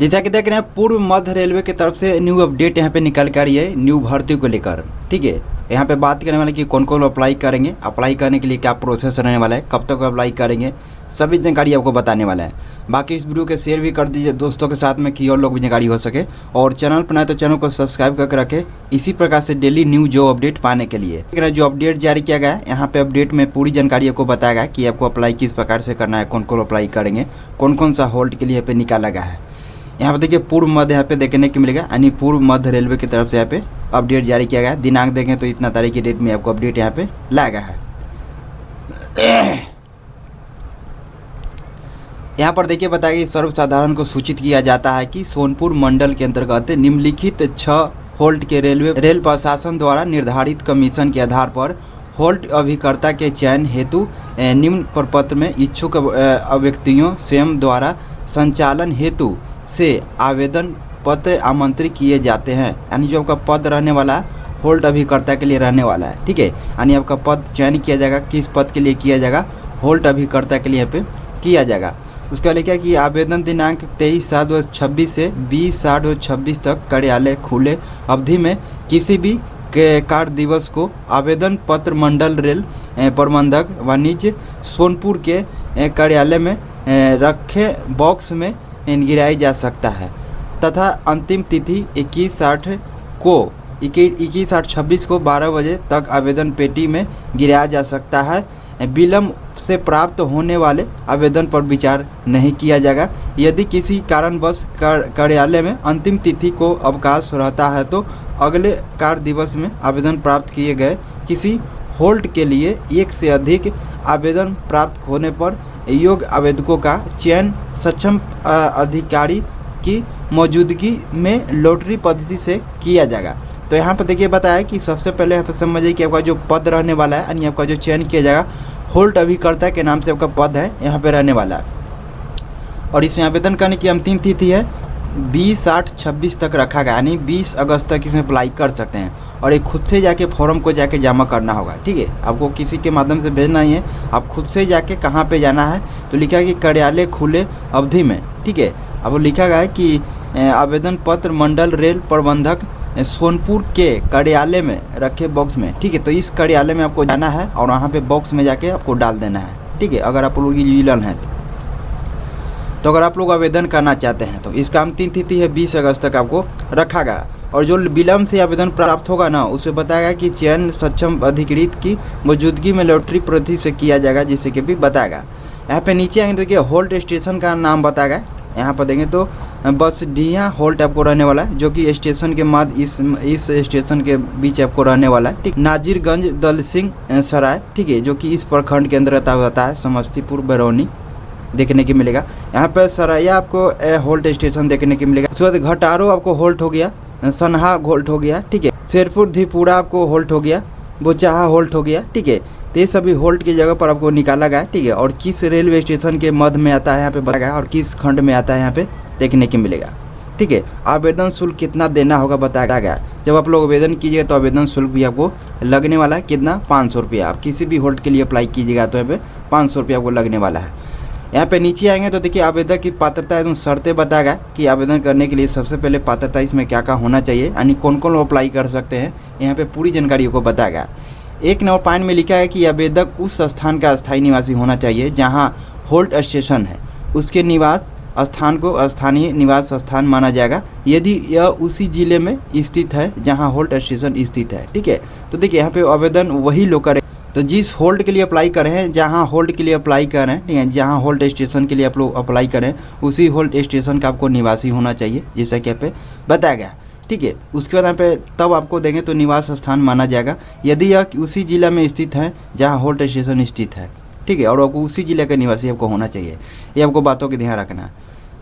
जैसा कि देख रहे हैं पूर्व मध्य रेलवे की तरफ से न्यू अपडेट यहाँ पे निकल कर आई है न्यू भर्ती को लेकर। ठीक है, यहाँ पे बात करने वाले कि कौन कौन अप्लाई करेंगे, अप्लाई करने के लिए क्या प्रोसेस रहने वाला है, कब तक अप्लाई करेंगे, सभी जानकारी आपको बताने वाला है। बाकी इस वीडियो को शेयर भी कर दीजिए दोस्तों के साथ में कि और लोग भी जानकारी हो सके, और चैनल पर नए तो चैनल को सब्सक्राइब करके रखें इसी प्रकार से डेली न्यू जो अपडेट पाने के लिए। जो अपडेट जारी किया गया है यहाँ पे अपडेट में पूरी जानकारी आपको बताया गया कि आपको अप्लाई किस प्रकार से करना है, कौन कौन अप्लाई करेंगे, कौन कौन सा होल्ड के लिए यहाँ पे निकाला गया है। यहाँ पे देखिए पूर्व मध्य यहाँ पे देखने को मिलेगा, यानी पूर्व मध्य रेलवे की तरफ से यहाँ पे अपडेट जारी किया गया है। दिनांक देखें तो इतना तारीख की डेट में आपको अपडेट यहाँ पे लाया गया है। यहाँ पर देखिए बताया कि सर्वसाधारण को सूचित किया जाता है कि सोनपुर मंडल के अंतर्गत निम्नलिखित 6 होल्ड के रेल प्रशासन द्वारा निर्धारित कमीशन के आधार पर होल्ड अभिकर्ता के चयन हेतु निम्न प्रपत्र में इच्छुक व्यक्तियों स्वयं द्वारा संचालन हेतु से आवेदन पत्र आमंत्रित किए जाते हैं। यानी जो आपका पद रहने वाला है होल्ड अभिकर्ता के लिए रहने वाला है। ठीक है, यानी आपका पद चयन किया जाएगा, किस पद के लिए किया जाएगा, होल्ड अभिकर्ता के लिए यहाँ पे किया जाएगा। उसके बाद क्या कि आवेदन दिनांक 23/7/2026 से 20/8/2026 तक कार्यालय खुले अवधि में किसी भी कार्य दिवस को आवेदन पत्र मंडल रेल प्रबंधक वाणिज्य सोनपुर के कार्यालय में रखे बॉक्स में गिराई जा सकता है तथा अंतिम तिथि 21/8/26 को 12 बजे तक आवेदन पेटी में गिराया जा सकता है। विलम्ब से प्राप्त होने वाले आवेदन पर विचार नहीं किया जाएगा। यदि किसी कारणवश कार्यालय में अंतिम तिथि को अवकाश रहता है तो अगले कार्य दिवस में आवेदन प्राप्त किए गए किसी होल्ड के लिए एक से अधिक आवेदन प्राप्त होने पर योग्य आवेदकों का चयन सक्षम अधिकारी की मौजूदगी में लॉटरी पद्धति से किया जाएगा। तो यहाँ पर देखिए बताया कि सबसे पहले यहाँ पर समझिए कि आपका जो पद रहने वाला है, यानी आपका जो चयन किया जाएगा होल्ड अभिकर्ता के नाम से आपका पद है यहाँ पे रहने वाला है। और इसमें आवेदन करने की अंतिम तिथि है 20/8/26 तक रखा गया, यानी 20 अगस्त तक इसमें अप्लाई कर सकते हैं। और एक खुद से जाके फॉर्म को जाके जमा करना होगा। ठीक है, आपको किसी के माध्यम से भेजना ही है, आप खुद से जाके कहाँ पे जाना है तो लिखा है कि कार्यालय खुले अवधि में। ठीक है, अब लिखा गया है कि आवेदन पत्र मंडल रेल प्रबंधक सोनपुर के कार्यालय में रखे बॉक्स में। ठीक है, तो इस कार्यालय में आपको जाना है और वहाँ पे बॉक्स में जाके आपको डाल देना है। ठीक है, अगर आप लोग एलिजिबल हैं तो अगर आप लोग आवेदन करना चाहते हैं तो इसका अंतिम तिथि है 20 अगस्त तक आपको रखा गया। और जो विलम्ब से आवेदन प्राप्त होगा ना उसे बताया गया कि चयन सक्षम अधिकृत की मौजूदगी में लॉटरी पद्धति से किया जाएगा, जिससे कि भी बताएगा। यहाँ पे नीचे आएंगे तो देखिए होल्ड स्टेशन का नाम बताया गया। यहाँ पर देंगे तो बसडीहा होल्ड आपको रहने वाला है, जो कि स्टेशन के बाद इस स्टेशन के बीच आपको रहने वाला है। ठीक, नाजिरगंज दल सिंह सराय, ठीक है, जो कि इस प्रखंड के अंदर आता है, समस्तीपुर बरौनी देखने की मिलेगा। यहाँ पर सराया आपको होल्ड स्टेशन देखने की मिलेगा। उसके बाद घटारो आपको होल्ड हो गया, सनहा होल्ड हो गया। ठीक है, शेरपुर धीपुरा आपको होल्ड हो गया, बोचाहा होल्ड हो गया। ठीक है, तो ये सभी होल्ड की जगह पर आपको निकाला गया। ठीक है, और किस रेलवे स्टेशन के मध्य में आता है यहाँ पे बताया गया, और किस खंड में आता है यहाँ पे देखने की मिलेगा। ठीक है, आवेदन शुल्क कितना देना होगा बताया गया। जब आप लोग आवेदन कीजिएगा तो आवेदन शुल्क भी आपको लगने वाला है कितना, 500 रुपया। आप किसी भी होल्ड के लिए अप्लाई कीजिएगा तो यहाँ पे 500 रुपया आपको लगने वाला है। यहाँ पे नीचे आएंगे तो देखिए आवेदक की पात्रता एवं शर्तें बताया गया कि आवेदन करने के लिए सबसे पहले पात्रता इसमें क्या क्या होना चाहिए, यानी कौन कौन अप्लाई कर सकते हैं, यहाँ पे पूरी जानकारी को बताया गया। 1 नंबर पॉइंट में लिखा है कि आवेदक उस स्थान का अस्थायी निवासी होना चाहिए जहाँ होल्ड स्टेशन है, उसके निवास स्थान को स्थानीय निवास स्थान माना जाएगा यदि यह उसी जिले में स्थित है जहाँ होल्ड स्टेशन स्थित है। ठीक है, तो देखिए यहाँ पे आवेदन वही लोग करें तो जिस होल्ड के लिए अप्लाई करें हैं, जहां होल्ड के लिए अप्लाई करें, ठीक है, जहां होल्ड स्टेशन के लिए आप लोग अप्लाई करें उसी होल्ड स्टेशन का आपको निवासी होना चाहिए, जैसा कि यहाँ पे बताया गया। ठीक है, उसके बाद यहाँ पे तब आपको देंगे तो निवास स्थान माना जाएगा यदि यह उसी जिला में स्थित है जहाँ होल्ड स्टेशन स्थित है। ठीक है, और आपको उसी जिले का निवासी आपको होना चाहिए, ये आपको बातों का ध्यान रखना है।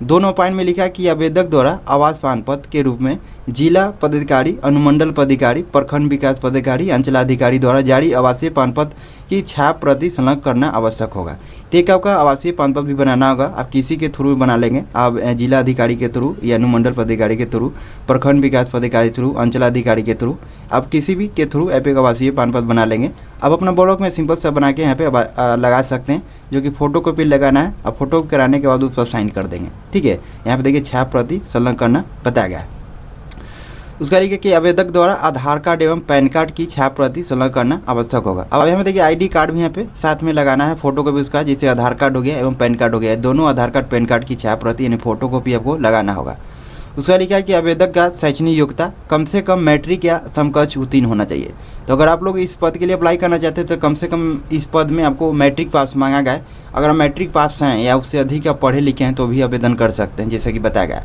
2 नंबर पॉइंट में लिखा है कि आवेदक द्वारा आवास पान पत्र के रूप में जिला पदाधिकारी, अनुमंडल पदाधिकारी, प्रखंड विकास पदाधिकारी, अंचलाधिकारी द्वारा जारी आवासीय पान पत्र की छाप प्रति संलग्न करना आवश्यक होगा। तो एक आपका आवासीय पान पत्र भी बनाना होगा। आप किसी के थ्रू बना लेंगे, आप जिला अधिकारी के थ्रू या अनुमंडल पदाधिकारी के थ्रू, प्रखंड विकास पदाधिकारी थ्रू, अंचलाधिकारी के थ्रू, आप किसी भी के थ्रू आप एक आवासीय पान पत्र बना लेंगे। अब अपना ब्लॉक में सिंपल सा बना के यहाँ पे लगा सकते हैं, जो कि फ़ोटो कॉपी लगाना है। अब फोटो कराने के बाद उस पर साइन कर देंगे। ठीक है, यहाँ पे देखिए छाप प्रति संलग्न करना बताया गया है। उसका तरीके कि आवेदक द्वारा आधार कार्ड एवं पैन कार्ड की छाप प्रति संलग्न करना आवश्यक होगा। अब यहाँ पे देखिए आईडी कार्ड भी यहाँ पे साथ में लगाना है, फोटो कॉपी उसका, जैसे आधार कार्ड हो गया एवं पैन कार्ड हो गया, दोनों आधार कार्ड पैन कार्ड की छाप प्रति यानी फोटो कॉपी आपको लगाना होगा। उसका लिखा है कि आवेदक का शैक्षणिक योग्यता कम से कम मैट्रिक या समकक्ष उत्तीर्ण होना चाहिए। तो अगर आप लोग इस पद के लिए अप्लाई करना चाहते हैं तो कम से कम इस पद में आपको मैट्रिक पास मांगा गया है। अगर आप मैट्रिक पास हैं या उससे अधिक आप पढ़े लिखे हैं तो भी आवेदन कर सकते हैं, जैसे कि बताया गया,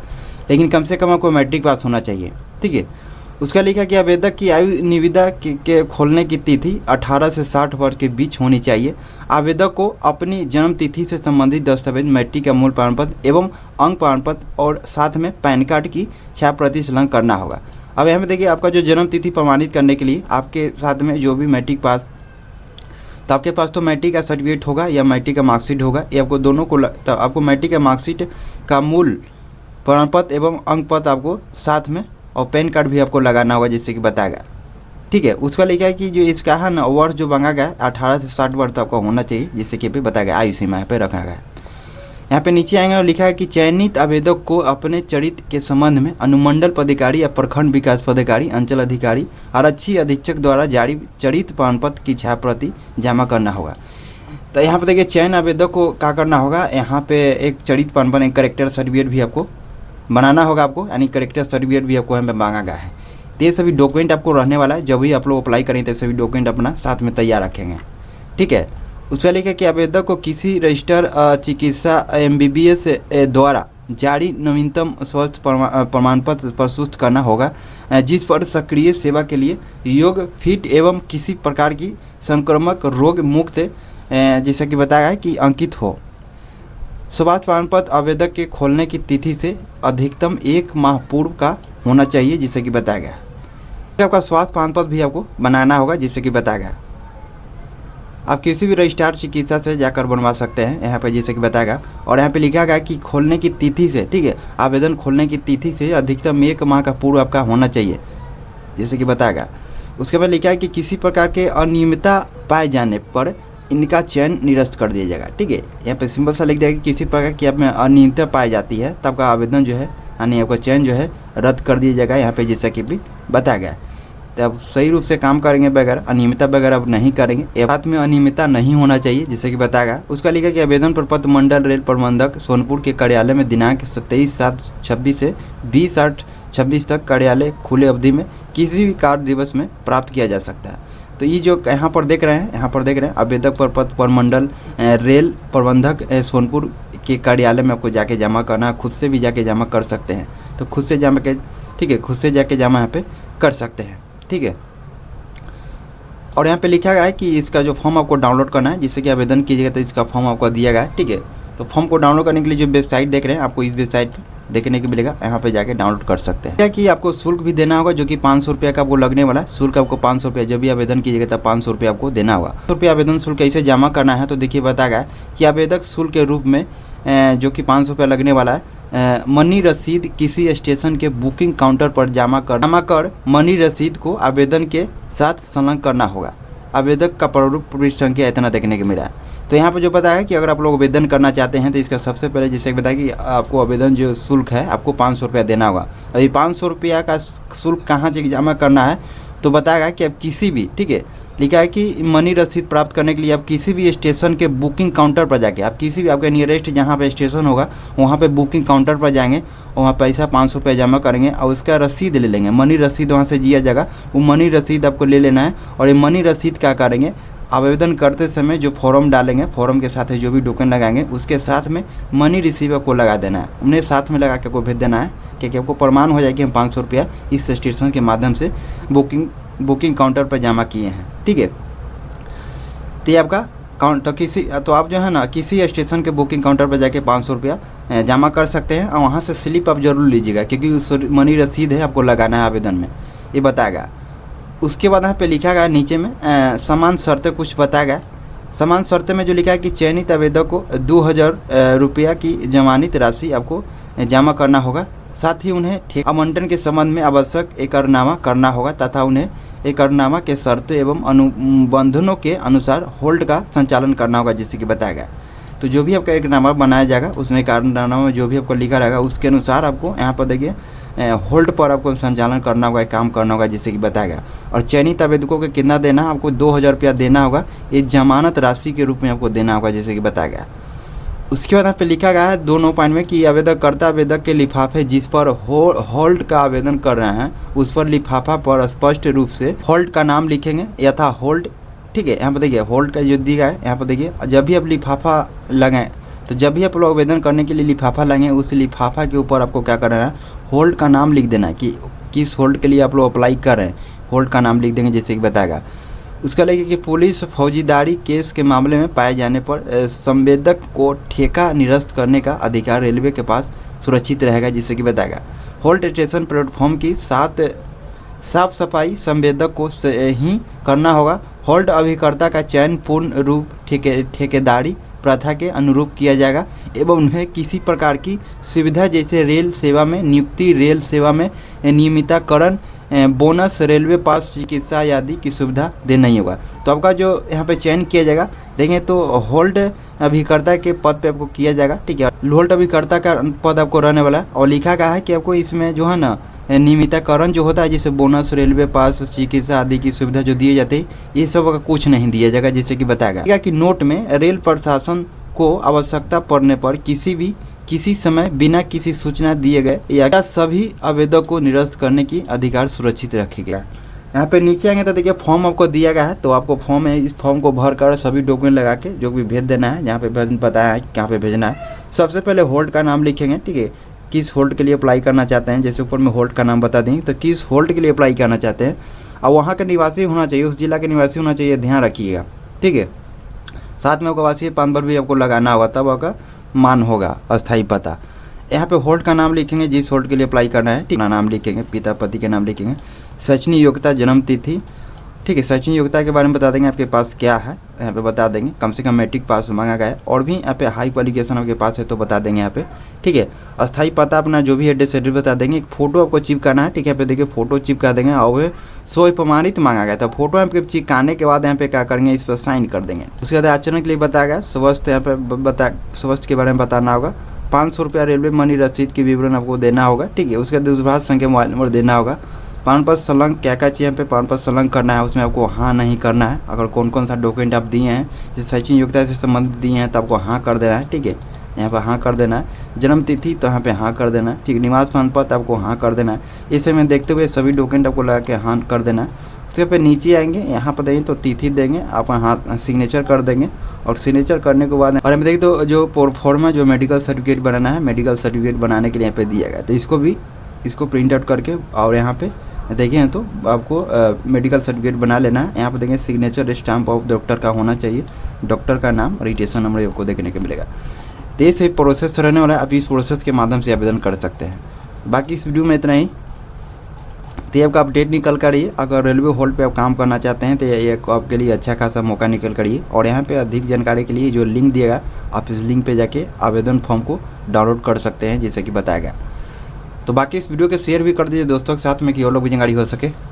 लेकिन कम से कम आपको मैट्रिक पास होना चाहिए। ठीक है, उसका लिखा कि आवेदक की आयु निविदा के खोलने की तिथि 18 से 60 वर्ष के बीच होनी चाहिए। आवेदक को अपनी जन्म तिथि से संबंधित दस्तावेज, मैट्रिक का मूल प्रमाण पत्र एवं अंक प्रमाण पत्र और साथ में पैन कार्ड की छाप प्रति संलग्न करना होगा। अब यहाँ पे देखिए आपका जो जन्म तिथि प्रमाणित करने के लिए आपके साथ में जो भी मैट्रिक पास, तो आपके पास तो मैट्रिक का सर्टिफिकेट होगा या मैट्रिक का मार्कशीट होगा, ये आपको दोनों को तो आपको मैट्रिक का मार्कशीट का मूल प्रमाण पत्र एवं अंक पत्र आपको साथ में और पैन कार्ड भी आपको लगाना होगा, जैसे कि बताया गया। ठीक है, उसका लिखा है कि जो इसका है ना वर्ष जो मांगा गया है 18 से 60 वर्ष आपका होना चाहिए, जैसे कि बताया गया, आयु सीमा यहाँ पे रखा गया है। यहाँ पे नीचे आएंगे और लिखा है कि चयनित आवेदक को अपने चरित्र के संबंध में अनुमंडल पदाधिकारी या प्रखंड विकास पदाधिकारी, अंचल अधिकारी, आरक्षी अधीक्षक द्वारा जारी चरित्र प्रमाण पत्र की छाप प्रति जमा करना होगा। तो यहाँ पे देखिए चयन आवेदक को क्या करना होगा, यहाँ पे एक चरित्र प्रमाण पत्र, एक करेक्टर सर्टिफिकेट भी आपको बनाना होगा आपको, यानी करेक्टर सर्टिफिकेट भी आपको यहाँ पे मांगा गया है। तो ये सभी डॉक्यूमेंट आपको रहने वाला है, जब भी आप लोग अप्लाई करें तो सभी डॉक्यूमेंट अपना साथ में तैयार रखेंगे। ठीक है, उसका लिखा कि आवेदक को किसी रजिस्टर चिकित्सा MBBS द्वारा जारी नवीनतम स्वास्थ्य प्रमाण पत्र प्रस्तुत करना होगा, जिस पर सक्रिय सेवा के लिए योग, फिट एवं किसी प्रकार की संक्रामक रोग मुक्त जैसा कि बताया है कि अंकित हो। स्वास्थ्य प्रमाण पत्र आवेदक के खोलने की तिथि से अधिकतम 1 माह पूर्व का होना चाहिए, जिसे कि बताया गया। आपका स्वास्थ्य प्रमाण पत्र भी आपको बनाना होगा, जिससे कि बताया गया। आप किसी भी रजिस्ट्रार चिकित्सा से जाकर बनवा सकते हैं यहाँ पे, जैसे कि बताया गया। और यहाँ पे लिखा गया कि खोलने की तिथि से, ठीक है, आवेदन खोलने की तिथि से अधिकतम 1 माह का पूर्व आपका होना चाहिए, जैसे कि बताया गया। उसके बाद लिखा है कि किसी प्रकार के अनियमितता पाए जाने पर इनका चयन निरस्त कर दिया जाएगा। ठीक है, यहाँ पे सिंपल सा लिख दिया कि किसी प्रकार की आप में अनियमितता पाई जाती है तब का आवेदन जो है यानी आपका चयन जो है रद्द कर दिया जाएगा, यहाँ पे जैसा कि भी बताया गया। तो आप सही रूप से काम करेंगे, बगैर अनियमितता वगैरह अब नहीं करेंगे। साथ में अनियमितता नहीं होना चाहिए, जैसे कि बताया गया। उसका लिखा कि आवेदन प्रपत्र मंडल रेल प्रबंधक सोनपुर के कार्यालय में दिनांक 27/7/26 से 20/8/26 तक कार्यालय खुले अवधि में किसी भी कार्य दिवस में प्राप्त किया जा सकता है। तो ये जो यहाँ पर देख रहे हैं आवेदक प्रपत्र प्रमंडल रेल प्रबंधक सोनपुर के कार्यालय में आपको जाके जमा करना है। खुद से भी जाके जमा कर सकते हैं, तो खुद से जमा के, ठीक है, खुद से जाके जमा यहाँ पे कर सकते हैं। ठीक है, और यहाँ पे लिखा गया है कि इसका जो फॉर्म आपको डाउनलोड करना है, जिससे कि आवेदन कीजिएगा तो इसका फॉर्म आपको दिया गया है। ठीक है, तो फॉर्म को डाउनलोड करने के लिए जो वेबसाइट देख रहे हैं, आपको इस वेबसाइट पर देखने को मिलेगा, यहाँ पे जाके डाउनलोड कर सकते हैं। क्या कि आपको शुल्क भी देना होगा, जो कि 500 रुपये का आपको लगने वाला है। शुल्क आपको 500 रुपये, जब भी आवेदन कीजिएगा तब 500 रुपये आपको देना होगा। 500 रुपये आवेदन शुल्क कैसे जमा करना है, तो देखिए बताया गया कि आवेदक शुल्क के रूप में जो कि 500 रुपये लगने वाला है, मनी रसीद किसी स्टेशन के बुकिंग काउंटर पर जमा कर मनी रसीद को आवेदन के साथ संलग्न करना होगा। आवेदक का प्रारूप पृष्ठ संख्या इतना देखने को मिला है। तो यहाँ पर जो बताया है कि अगर आप लोग आवेदन करना चाहते हैं तो इसका सबसे पहले जैसे बताया कि आपको आवेदन जो शुल्क है आपको 500 रुपया देना होगा। अभी 500 रुपया का शुल्क कहाँ से जमा करना है, तो बताया कि आप किसी भी, ठीक है, लिखा है कि मनी रसीद प्राप्त करने के लिए आप किसी भी स्टेशन के बुकिंग काउंटर पर जाके, आप किसी भी आपके नियरेस्ट जहाँ पे स्टेशन होगा वहाँ पे बुकिंग काउंटर पर जाएंगे, वहाँ पैसा 500 रुपया जमा करेंगे और उसका रसीद ले लेंगे। मनी रसीद वहाँ से दिया जाएगा, वो मनी रसीद आपको ले लेना है। और ये मनी रसीद क्या करेंगे, आवेदन करते समय जो फॉर्म डालेंगे, फॉर्म के साथ जो भी डॉक्यूमेंट लगाएंगे उसके साथ में मनी रिसीवर को लगा देना है, उन्हें साथ में लगा के को भेज देना है, क्योंकि आपको प्रमाण हो जाए कि हम 500 रुपया इस स्टेशन के माध्यम से बुकिंग काउंटर पर जमा किए हैं। ठीक है, तो ये आपका तो आप जो है ना किसी स्टेशन के बुकिंग काउंटर पर जाके 500 रुपया जमा कर सकते हैं और वहाँ से स्लिप आप जरूर लीजिएगा, क्योंकि उस मनी रसीद है आपको लगाना है आवेदन में, ये बताएगा। उसके बाद यहाँ पे लिखा गया नीचे में समान शर्तें कुछ बताया गया, समान शर्तें में जो लिखा है कि चयनित आवेदक को 2000 रुपया की जमानत राशि आपको जमा करना होगा। साथ ही उन्हें ठेका आवंटन के संबंध में आवश्यक एकरनामा करना होगा तथा उन्हें एकरनामा के शर्तों एवं अनुबंधनों के अनुसार होल्ड का संचालन करना होगा, जैसे कि बताया गया। तो जो भी आपका एकरनामा बनाया जाएगा उसमें एकरनामा में जो भी आपको लिखा रहेगा उसके अनुसार आपको यहाँ पर देखिए होल्ड पर आपको संचालन करना होगा, काम करना होगा, जैसे कि बताया गया। और चयनित आवेदकों को कितना देना है, आपको 2000 रुपया देना होगा, ये जमानत राशि के रूप में आपको देना होगा, जैसे कि बताया गया। उसके बाद यहाँ पे लिखा गया है 2 पॉइंट में कि आवेदकर्ता आवेदक के लिफाफे जिस पर होल्ड का आवेदन कर रहे हैं उस पर लिफाफा पर स्पष्ट रूप से होल्ड का नाम लिखेंगे यथा होल्ड। ठीक है, यहाँ पर देखिए होल्ड का जो दिया है यहाँ पर देखिए, जब भी आप लिफाफा लगाएं तो जब भी आप लोग आवेदन करने के लिए लिफाफा लगाएं उस लिफाफा के ऊपर आपको क्या करना है, होल्ड का नाम लिख देना है कि किस होल्ड के लिए आप लोग अप्लाई कर रहे हैं, होल्ड का नाम लिख देंगे, जैसे कि बताएगा। उसका लगे कि पुलिस फौजीदारी केस के मामले में पाए जाने पर संवेदक को ठेका निरस्त करने का अधिकार रेलवे के पास सुरक्षित रहेगा, जिससे कि बताएगा। होल्ड स्टेशन प्लेटफॉर्म की साफ सफाई संवेदक को ही करना होगा। होल्ड अभिकर्ता का चयन पूर्ण रूप ठेकेदारी प्रथा के अनुरूप किया जाएगा एवं उन्हें किसी प्रकार की सुविधा जैसे रेल सेवा में नियुक्ति, रेल सेवा में नियमितीकरण, बोनस, रेलवे पास, चिकित्सा आदि की सुविधा देना ही होगा। तो आपका जो यहाँ पे चयन किया जाएगा देखें तो होल्ड अभिकर्ता के पद पे आपको किया जाएगा। ठीक है, होल्ड अभिकर्ता का पद आपको रहने वाला है और लिखा गया है कि आपको इसमें जो है ना नियमितीकरण जो होता है जैसे बोनस, रेलवे पास, चिकित्सा आदि की सुविधा जो दिए जाते हैं ये सब का कुछ नहीं दिया जाएगा, जैसे कि बताएगा कि नोट में रेल प्रशासन को आवश्यकता पड़ने पर किसी समय बिना किसी सूचना दिए गए या सभी आवेदक को निरस्त करने की अधिकार सुरक्षित रखेगा। यहाँ पे नीचे आएंगे तो देखिए फॉर्म आपको दिया गया है, तो आपको फॉर्म है, इस फॉर्म को भर कर सभी डॉक्यूमेंट लगा के जो भी भेज देना है, जहाँ पे बताया है कहाँ पे भेजना है। सबसे पहले होल्ड का नाम लिखेंगे। ठीक है, किस होल्ड के लिए अप्लाई करना चाहते हैं, जैसे ऊपर में होल्ड का नाम बता देंगे तो किस होल्ड के लिए अप्लाई करना चाहते हैं और वहाँ का निवासी होना चाहिए, उस जिला के निवासी होना चाहिए, ध्यान रखिएगा। ठीक है, साथ में आपका आवासीय पान नंबर भी आपको लगाना होगा, तब आपका मान होगा अस्थायी पता। यहाँ पे होल्ड का नाम लिखेंगे, जिस होल्ड के लिए अप्लाई करना है, ठीक, नाम लिखेंगे, पिता पति के नाम लिखेंगे, शैक्षणिक योग्यता, जन्म तिथि। ठीक है, शैक्षणिक योग्यता के बारे में बता देंगे आपके पास क्या है, यहाँ पे बता देंगे, कम से कम मैट्रिक पास मांगा गया है और भी यहाँ पे हाई क्वालिफिकेशन आपके पास है तो बता देंगे यहाँ पे। ठीक है, अस्थायी पता अपना जो भी एड्रेस बता देंगे। एक फोटो आपको चिपकाना है। ठीक है, यहाँ पे देखिए फोटो चिपका देंगे और सो प्रमाणित मांगा गया, तो फोटो यहाँ पे चिपकाने के बाद यहाँ पे क्या करेंगे, इस पर साइन कर देंगे। उसके बाद आचरण के लिए बताया गया स्वास्थ्य, यहाँ पे स्वास्थ्य के बारे में बताना होगा। 500 रुपया रेलवे मनी रसीद की विवरण आपको देना होगा। ठीक है, उसके बाद दूरभाष संख्या, मोबाइल नंबर देना होगा। पान पर संलग्न क्या चाहिए, यहाँ पे पान पर संलग्न करना है, उसमें आपको हाँ नहीं करना है। अगर कौन सा डॉक्यूमेंट आप दिए हैं जैसे शैक्षणिक योग्यता से संबंधित दिए हैं तो आपको हाँ कर देना है। ठीक है, यहाँ पर हाँ कर देना है। जन्म तिथि तो यहाँ पे हाँ कर देना है। ठीक है, निवास प्रमाण पत्र आपको हाँ कर देना है। इसे में देखते हुए सभी डॉक्यूमेंट आपको लगा के हाँ कर देना है। उसके पे नीचे आएंगे, यहाँ पर देंगे तो तिथि देंगे, आप हाथ सिग्नेचर कर देंगे और सिग्नेचर करने के बाद और हमें देखिए तो जो फॉर्म है जो मेडिकल सर्टिफिकेट बनाना है, मेडिकल सर्टिफिकेट बनाने के लिए यहाँ पे दिया गया, तो इसको प्रिंट आउट करके और यहाँ पे देखिए तो आपको मेडिकल सर्टिफिकेट बना लेना है। यहाँ पर देखें सिग्नेचर स्टैम्प ऑफ डॉक्टर का होना चाहिए, डॉक्टर का नाम, रजिस्ट्रेशन नंबर आपको देखने को मिलेगा। तो ये प्रोसेस रहने वाला है, आप इस प्रोसेस के माध्यम से आवेदन कर सकते हैं। बाकी इस वीडियो में इतना ही। तो ये आपका अपडेट निकल कर रही है। अगर रेलवे होल्ड पे आप काम करना चाहते हैं तो ये आपके लिए अच्छा खासा मौका निकल कर रही है। और यहाँ पे अधिक जानकारी के लिए जो लिंक दिएगा आप इस लिंक पे जाके आवेदन फॉर्म को डाउनलोड कर सकते हैं, जैसे कि बताया गया। तो बाकी इस वीडियो के शेयर भी कर दीजिए दोस्तों के साथ में कि और लोग भी जानकारी हो सके।